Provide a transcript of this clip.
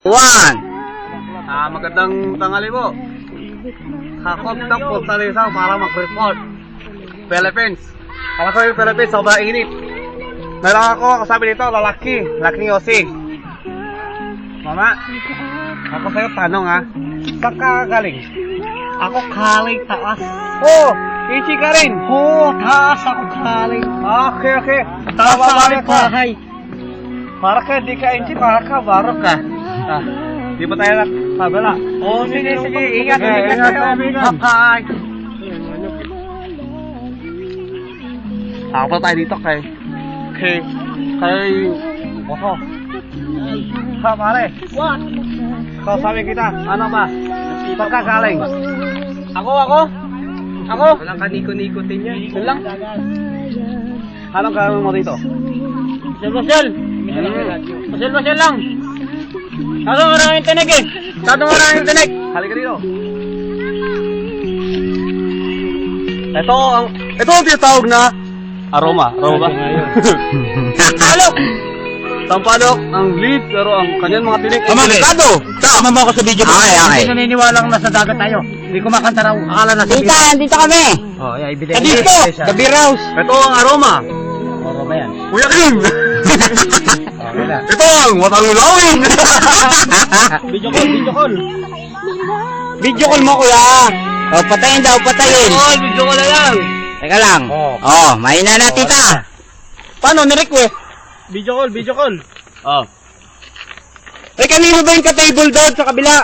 One. Magandang tanghali po. Kakontak po sa isang para mag-report. Philippines. Para sa Philippines, sobrang init. Meron ako kasabi dito, laking Yossi. Mama, ako sa'yo tanong ha. Saan ka galing? Ako galing taas. Oh, Ichi ka rin. Oh, taas ako galing. Okay. Taas sa Tama aming bahay. Para ka, di ka Ichi, para ka, barok ka. Di ba tayo nakabala? Oh, sige. Ingat Ingat. Bye. Ako tayo dito kay Boso. Ha, pare. What? Kausapin kita. Ano ba? Saan ka galing? Ako? Walang kaniko-nikotin yan. Yun lang. Anong gawin mo dito? Basyal lang. Kaso maraming tinig eh. Halika dito. Ito ang tinatawag na aroma. Aroma ba? Alok! Sampalok ang lead pero ang kanyang mga tinig. Delikado! Tama mo ako sa video ko. Okay. Hindi naniniwalang nasa dagat tayo. Hindi ko makanta raw. Akala na Tita, andito kami. Oh, yeah, ibigay. Dito! The beer house. Ito ang aroma. Oro ba yan? Kuya Kim! Okay na. Ito ang watang ulawin! Video call. Video call mo, kuya. O, patayin. Oh, video ko na lang. Teka lang. Oh, mahina na, tita. Paano, ni-request? Video call. Oh. Eh, kanino ba yung ka-table doon sa kabila?